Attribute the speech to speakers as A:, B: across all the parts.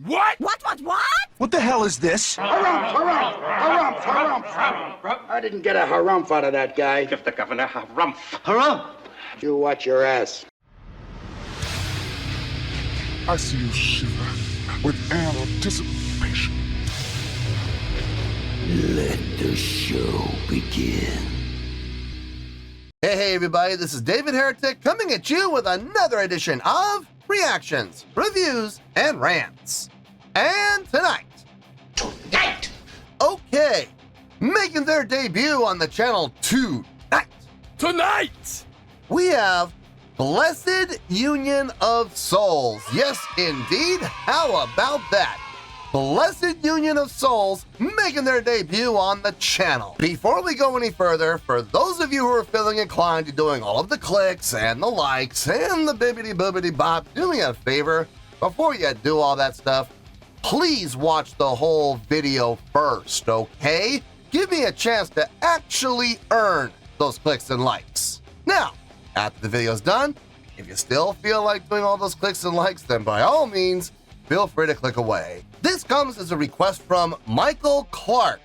A: What?
B: What?
C: What the hell is this?
D: Harumph. I didn't get a harumph out of that guy.
E: Give the governor harumph.
D: Harumph? You watch your ass.
F: I see you shiver with anticipation.
G: Let the show begin.
H: Hey everybody, this is David Heretic coming at you with another edition of Reactions, Reviews, and Rants. And tonight, okay, making their debut on the channel tonight, we have Blessid Union of Souls. Yes, indeed. How about that? Blessid Union of Souls making their debut on the channel. Before we go any further, for those of you who are feeling inclined to doing all of the clicks and the likes and the bibbity bop, do me a favor, before you do all that stuff, please watch the whole video first, okay? Give me a chance to actually earn those clicks and likes. Now, after the video's done, if you still feel like doing all those clicks and likes, then by all means, feel free to click away. This comes as a request from Michael Clark,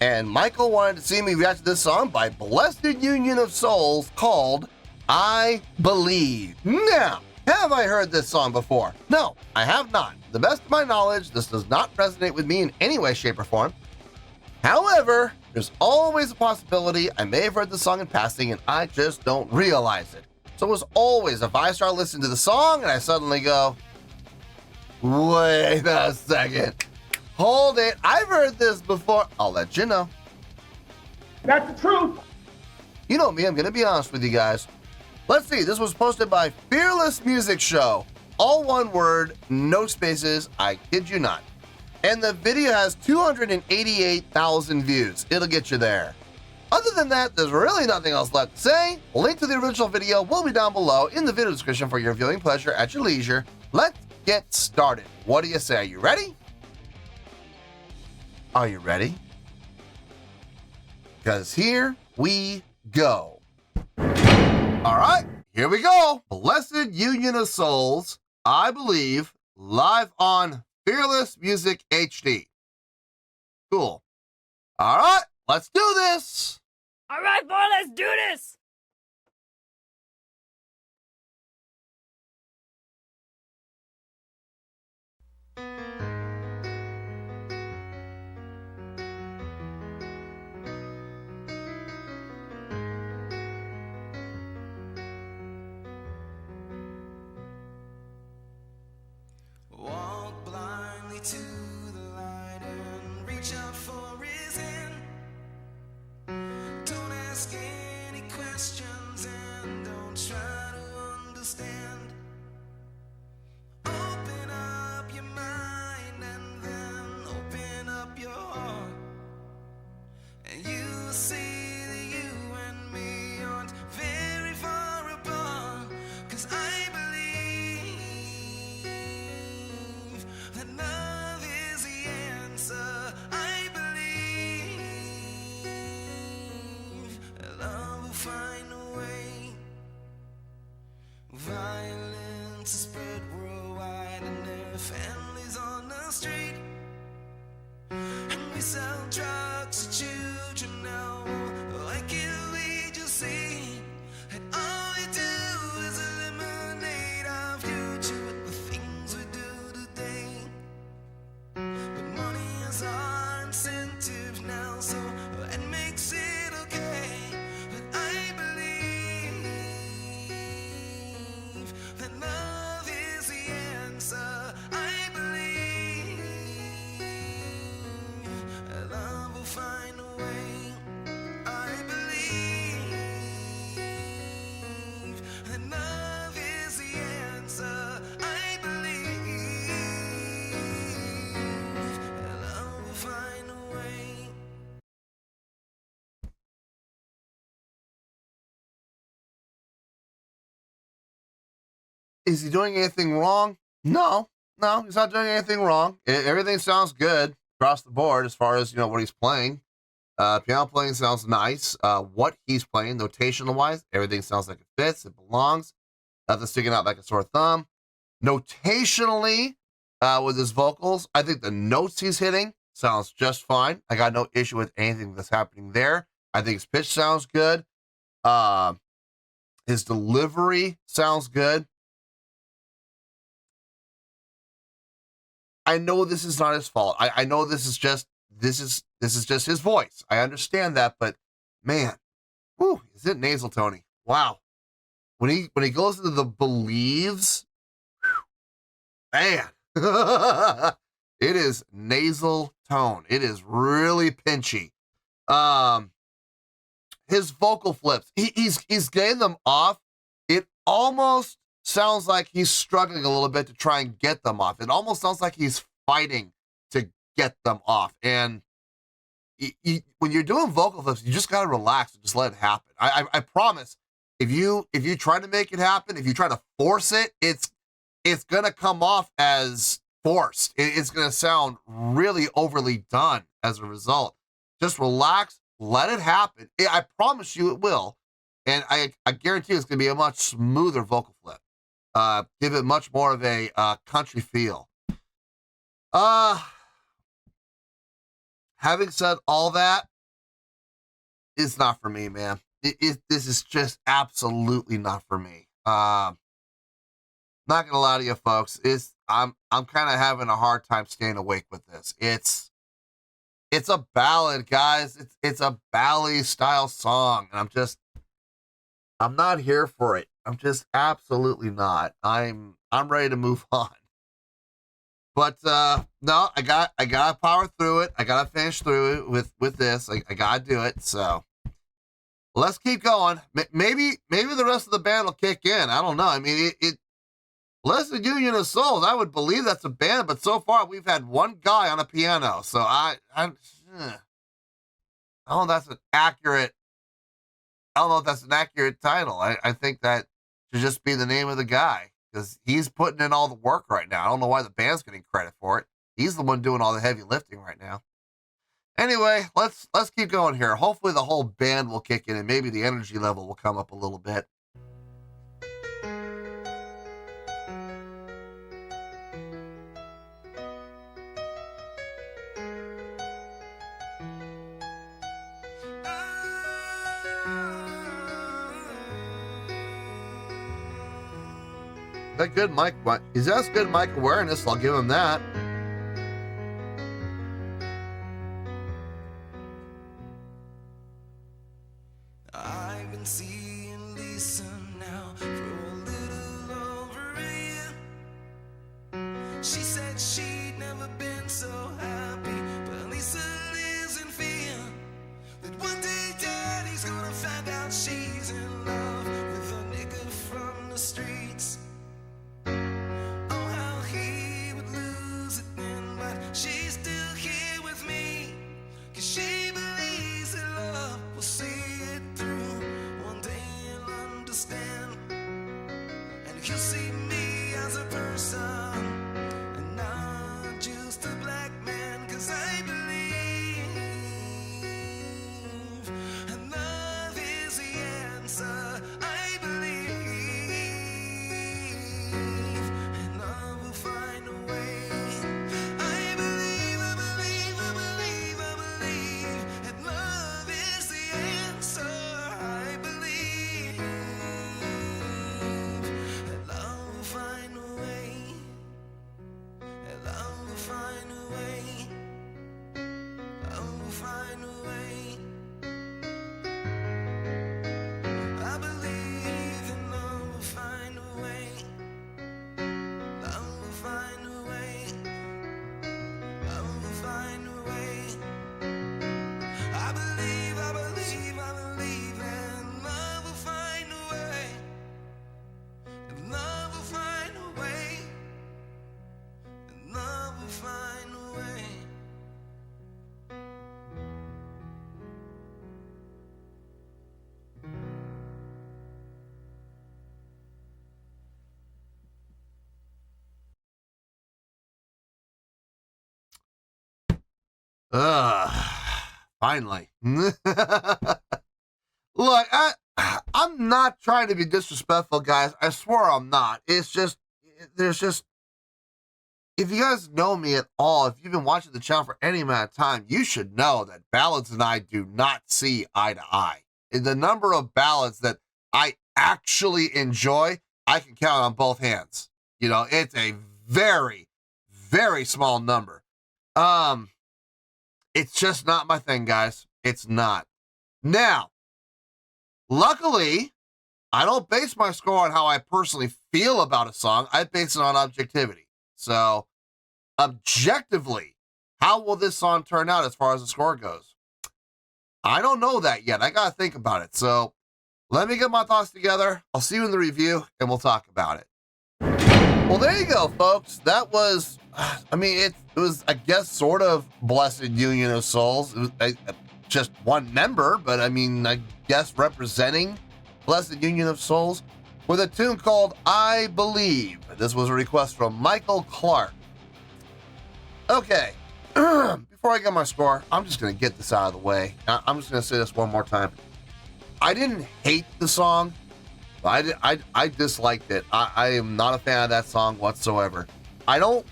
H: and Michael wanted to see me react to this song by Blessid Union of Souls called I Believe. Now, have I heard this song before? No, I have not. To the best of my knowledge, this does not resonate with me in any way, shape, or form. However, there's always a possibility I may have heard the song in passing and I just don't realize it. So as always, if I start listening to the song and I suddenly go, wait a second, hold it, I've heard this before, I'll let you know.
D: That's the truth.
H: You know me, I'm gonna be honest with you guys. Let's see, this was posted by Fearless Music Show. All one word, no spaces, I kid you not. And the video has 288,000 views. It'll get you there. Other than that, there's really nothing else left to say. Link to the original video will be down below in the video description for your viewing pleasure at your leisure. Let's get started. What do you say? Are you ready? Are you ready? Because here we go. All right, here we go. Blessid Union of Souls, I Believe, live on Fearless Music HD. Cool. All right, let's do this.
B: All right, boy, let's do this.
I: Walk blindly to the light and reach out for his hand. Don't ask any questions and don't try to understand. Open up your mind and then open up your heart, and you'll see that you and me aren't very far apart. 'Cause I believe that love is the answer. I believe that love will find a way. Violence is spread worldwide and there are families on the street, and we sell drugs to children now. Why can't we just see that all we do is eliminate our future with the things we do today? But money is our incentive now, so it makes it okay. But I believe that love is the answer. I believe that love will find a way. I believe that love is the answer. I believe that love will find a way.
H: Is he doing anything wrong? No, he's not doing anything wrong. Everything sounds good across the board as far as, what he's playing. Piano playing sounds nice. What he's playing, notational-wise, everything sounds like it fits, it belongs. Nothing sticking out like a sore thumb. Notationally, with his vocals. I think the notes he's hitting sounds just fine. I got no issue with anything that's happening there. I think his pitch sounds good. His delivery sounds good. I know this is not his fault. I know this is just his voice. I understand that, but man, whew, is it nasal Tony? Wow. When he goes into the believes, man, it is nasal tone. It is really pinchy. His vocal flips, he's getting them off. It almost sounds like he's struggling a little bit to try and get them off. It almost sounds like he's fighting to get them off. And when you're doing vocal flips, you just gotta relax and just let it happen. I promise. If you try to make it happen, if you try to force it, it's gonna come off as forced. It's gonna sound really overly done as a result. Just relax, let it happen. I promise you it will. And I guarantee it's gonna be a much smoother vocal flip. Give it much more of a country feel. Having said all that, it's not for me, man. This is just absolutely not for me. Not gonna lie to you, folks. I'm kind of having a hard time staying awake with this. It's a ballad, guys. It's a ballad style song, and I'm not here for it. I'm just absolutely not. I'm ready to move on. But no, I gotta power through it. I gotta finish through it with this. I gotta do it. So let's keep going. Maybe the rest of the band will kick in. I don't know. I mean, Blessid Union of Souls. I would believe that's a band, but so far we've had one guy on a piano. So I don't know if that's an accurate. I don't know if that's an accurate title. I think that should just be the name of the guy, because he's putting in all the work right now. I don't know why the band's getting credit for it. He's the one doing all the heavy lifting right now. Anyway, let's keep going here. Hopefully the whole band will kick in and maybe the energy level will come up a little bit. That good mic, he's got good mic awareness. I'll give him that.
I: I've been seeing Lisa now for a little over a year. She said she'd never been so happy, but Lisa lives in fear that one day Daddy's gonna find out she's in love with a nigga from the streets. Oh, how he would lose it then, but she's still here with me, 'cause she believes that love will see it through. One day you'll understand, and you'll see me as a person, and not just a black man, 'cause I believe, and love is the answer. I believe, and love will find a way. I believe, I believe, I believe, I believe, and love is the answer. I believe, and love will find a way, and love will find a way, love will find a way. I believe that love will find a way, love will find a way, love will find a way. I believe, I believe, I believe, and love will find a way, and love will find a way, and love will find a way.
H: Finally. Look, I'm not trying to be disrespectful, guys. I swear I'm not. It's just, there's just, if you guys know me at all, if you've been watching the channel for any amount of time, you should know that ballads and I do not see eye to eye. In the number of ballads that I actually enjoy, I can count on both hands. You know, it's a very, very small number. It's just not my thing, guys. It's not. Now, luckily, I don't base my score on how I personally feel about a song. I base it on objectivity. So, objectively, how will this song turn out as far as the score goes? I don't know that yet. I got to think about it. So, let me get my thoughts together. I'll see you in the review, and we'll talk about it. Well, there you go, folks. That was, I mean, it was, I guess, sort of Blessid Union of Souls. It was just one member, but I mean, I guess representing Blessid Union of Souls with a tune called I Believe. This was a request from Michael Clark. Okay, before I get my score, I'm just going to get this out of the way. I'm just going to say this one more time. I didn't hate the song. I disliked it. I am not a fan of that song whatsoever. I don't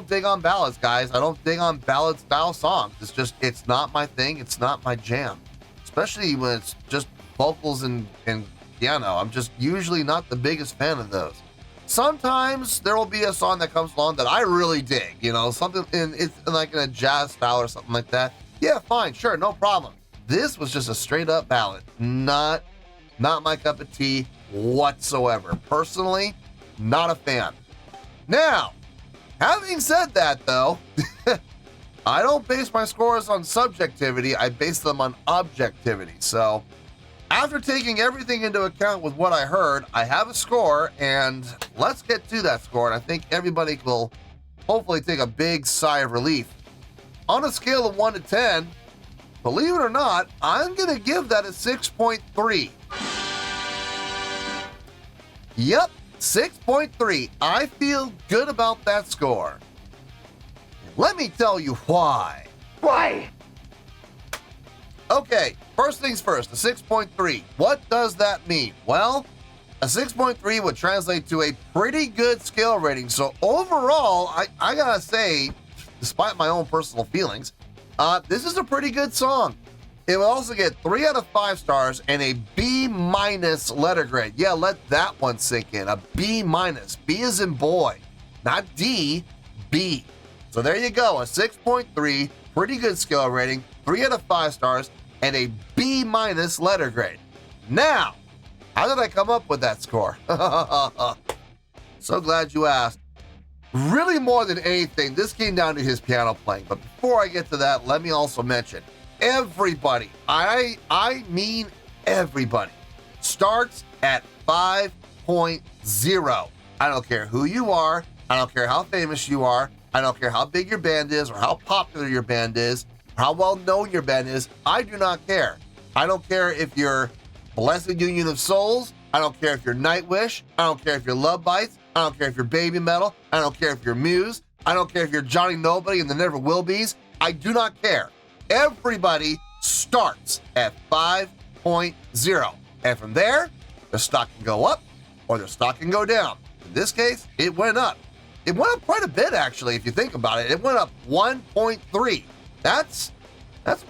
H: dig on ballads, guys. I don't dig on ballad style songs. It's not my thing. It's not my jam. Especially when it's just vocals and piano. I'm just usually not the biggest fan of those. Sometimes there will be a song that comes along that I really dig, you know, something it's like in a jazz style or something like that. Yeah, fine, sure, no problem. This was just a straight up ballad. Not my cup of tea whatsoever. Personally, not a fan. Now, having said that though, I don't base my scores on subjectivity, I base them on objectivity. So, after taking everything into account with what I heard, I have a score, and let's get to that score, and I think everybody will hopefully take a big sigh of relief. On a scale of 1 to 10, believe it or not, I'm going to give that a 6.3. Yep, 6.3. I feel good about that score. Let me tell you why.
D: Why?
H: Okay, first things first, a 6.3. What does that mean? Well, a 6.3 would translate to a pretty good skill rating. So overall, I gotta say, despite my own personal feelings, this is a pretty good song. It will also get 3 out of 5 stars and a B- letter grade. Yeah, let that one sink in. A B-. B as in boy, not D, B. So there you go, a 6.3, pretty good skill rating, 3 out of 5 stars, and a B- letter grade. Now, how did I come up with that score? So glad you asked. Really, more than anything, this came down to his piano playing. But before I get to that, let me also mention, everybody, I mean everybody, starts at 5.0. I don't care who you are. I don't care how famous you are. I don't care how big your band is or how popular your band is, or how well known your band is. I do not care. I don't care if you're Blessid Union of Souls. I don't care if you're Nightwish. I don't care if you're Love Bites. I don't care if you're Baby Metal. I don't care if you're Muse. I don't care if you're Johnny Nobody and the Never Will Be's. I do not care. Everybody starts at 5.0. And from there, their stock can go up or their stock can go down. In this case, it went up. It went up quite a bit, actually, if you think about it. It went up 1.3. That's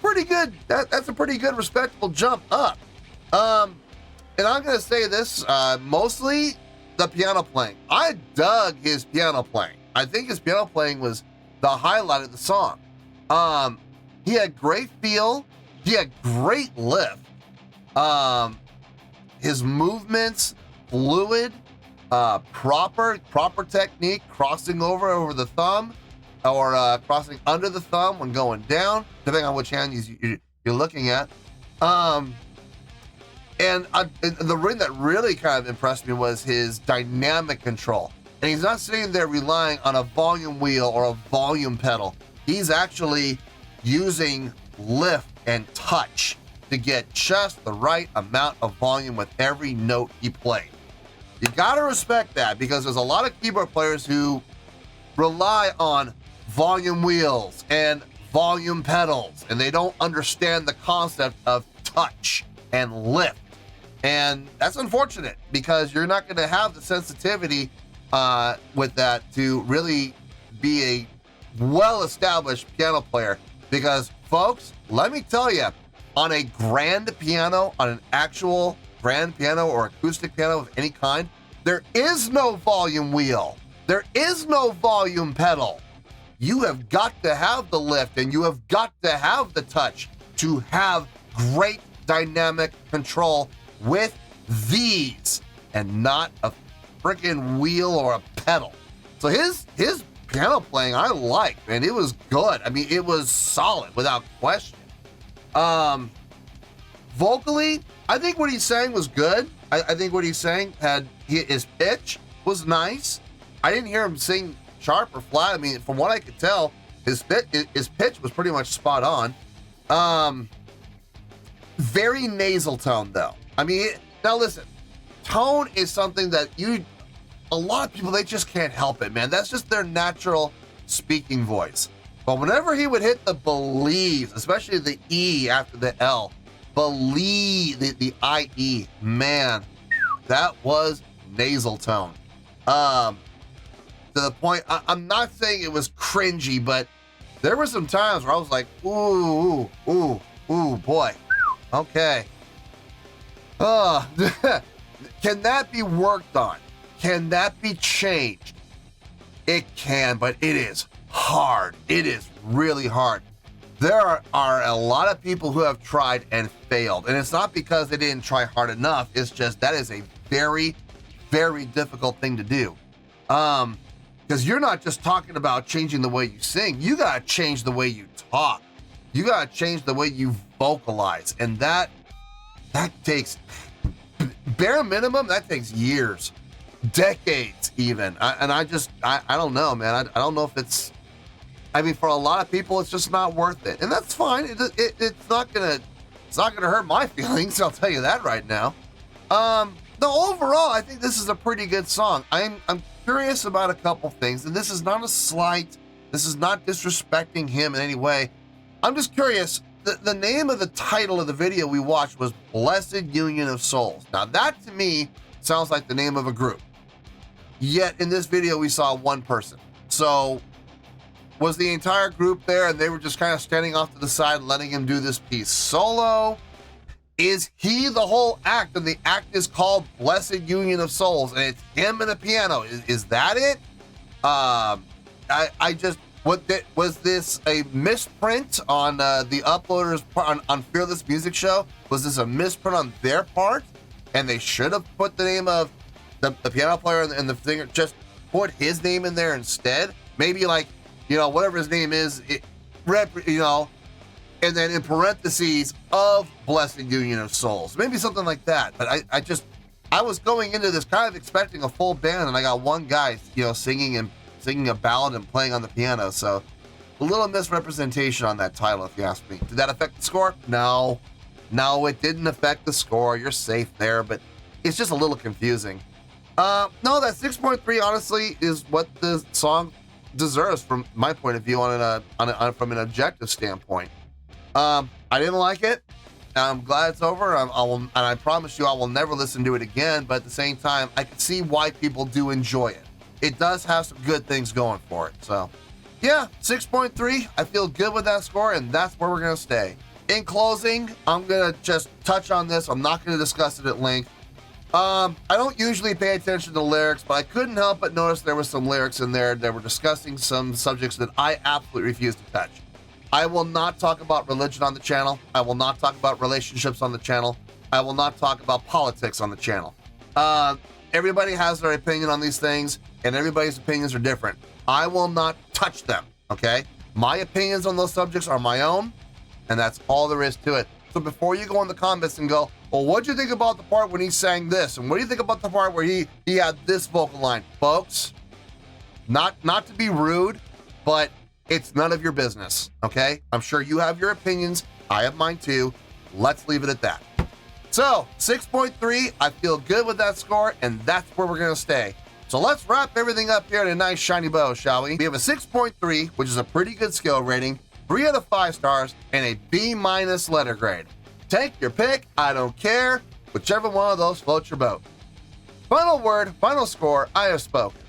H: pretty good. That's a pretty good, respectable jump up. And I'm going to say this, mostly the piano playing. I dug his piano playing. I think his piano playing was the highlight of the song. He had great feel. He had great lift. His movements, fluid, proper technique, crossing over the thumb, or crossing under the thumb when going down, depending on which hand you're looking at. And the ring that really kind of impressed me was his dynamic control. And he's not sitting there relying on a volume wheel or a volume pedal. He's actually using lift and touch to get just the right amount of volume with every note he played. You gotta respect that, because there's a lot of keyboard players who rely on volume wheels and volume pedals, and they don't understand the concept of touch and lift. And that's unfortunate, because you're not going to have the sensitivity with that to really be a well-established piano player because, folks, let me tell you, on a grand piano, on an actual grand piano or acoustic piano of any kind, there is no volume wheel. There is no volume pedal. You have got to have the lift and you have got to have the touch to have great dynamic control with these and not a freaking wheel or a pedal. So his piano playing I liked, and it was good. I mean, it was solid without question. Vocally, I think what he's saying was good. I think what he's saying his pitch was nice. I didn't hear him sing sharp or flat. I mean, from what I could tell, his pitch was pretty much spot on. Very nasal tone though. I mean, now listen, tone is something that a lot of people, they just can't help it, man. That's just their natural speaking voice. But whenever he would hit the believes, especially the E after the L, believe, the IE, man, that was nasal tone. To the point, I'm not saying it was cringy, but there were some times where I was like, ooh, boy. Okay. Can that be worked on? Can that be changed? It can, but it is hard. It is really hard. There are a lot of people who have tried and failed, and it's not because they didn't try hard enough. It's just that is a very, very difficult thing to do. Because you're not just talking about changing the way you sing. You got to change the way you talk. You got to change the way you vocalize. And that takes, bare minimum, that takes years, decades even. I don't know, man. I don't know if it's, I mean, for a lot of people, it's just not worth it. And that's fine. It's not gonna hurt my feelings. I'll tell you that right now. No, overall, I think this is a pretty good song. I'm curious about a couple things, and this is not a slight. This is not disrespecting him in any way. I'm just curious. The name of the title of the video we watched was Blessid Union of Souls. Now, that to me sounds like the name of a group. Yet in this video, we saw one person. So was the entire group there and they were just kind of standing off to the side and letting him do this piece solo? Is he the whole act, and the act is called Blessid Union of Souls, and it's him and a piano? Is that it? Was this a misprint on the uploaders on Fearless Music Show? Was this a misprint on their part, and they should have put the name of the piano player and the singer, just put his name in there instead? Maybe like, whatever his name is, and then in parentheses of Blessid Union of Souls. Maybe something like that. But I was going into this kind of expecting a full band, and I got one guy, singing a ballad and playing on the piano. So a little misrepresentation on that title, if you ask me. Did that affect the score? No, it didn't affect the score. You're safe there, but it's just a little confusing. No, that 6.3 honestly is what the song deserves from my point of view from an objective standpoint. I didn't like it. I'm glad it's over. And I promise you I will never listen to it again, but at the same time, I can see why people do enjoy it. It does have some good things going for it. So, yeah, 6.3. I feel good with that score, and that's where we're going to stay. In closing, I'm going to just touch on this. I'm not going to discuss it at length. I don't usually pay attention to lyrics, but I couldn't help but notice there were some lyrics in there that were discussing some subjects that I absolutely refuse to touch. I will not talk about religion on the channel. I will not talk about relationships on the channel. I will not talk about politics on the channel. Everybody has their opinion on these things, and everybody's opinions are different. I will not touch them, okay? My opinions on those subjects are my own, and that's all there is to it. So before you go in the comments and go, well, what'd you think about the part when he sang this? And what do you think about the part where he had this vocal line? Folks, not to be rude, but it's none of your business, okay? I'm sure you have your opinions. I have mine too. Let's leave it at that. So, 6.3, I feel good with that score, and that's where we're going to stay. So let's wrap everything up here in a nice shiny bow, shall we? We have a 6.3, which is a pretty good skill rating, 3 out of 5 stars, and a B- letter grade. Take your pick, I don't care, whichever one of those floats your boat. Final word, final score, I have spoken.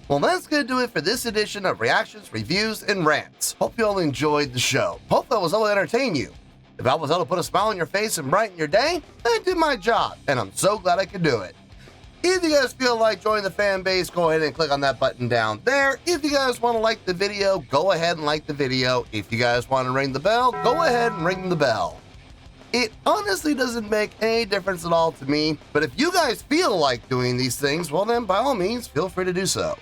H: Well, that's going to do it for this edition of Reactions, Reviews, and Rants. Hope you all enjoyed the show. Hope I was able to entertain you. If I was able to put a smile on your face and brighten your day, I did my job, and I'm so glad I could do it. If you guys feel like joining the fan base, go ahead and click on that button down there. If you guys want to like the video, go ahead and like the video. If you guys want to ring the bell, go ahead and ring the bell. It honestly doesn't make any difference at all to me, but if you guys feel like doing these things, well then, by all means, feel free to do so.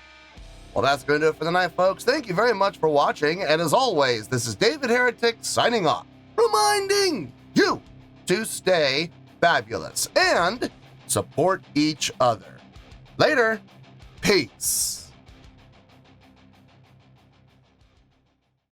H: Well, that's going to do it for the night, folks. Thank you very much for watching, and as always, this is David Heretic signing off, reminding you to stay fabulous and support each other. Later. Peace.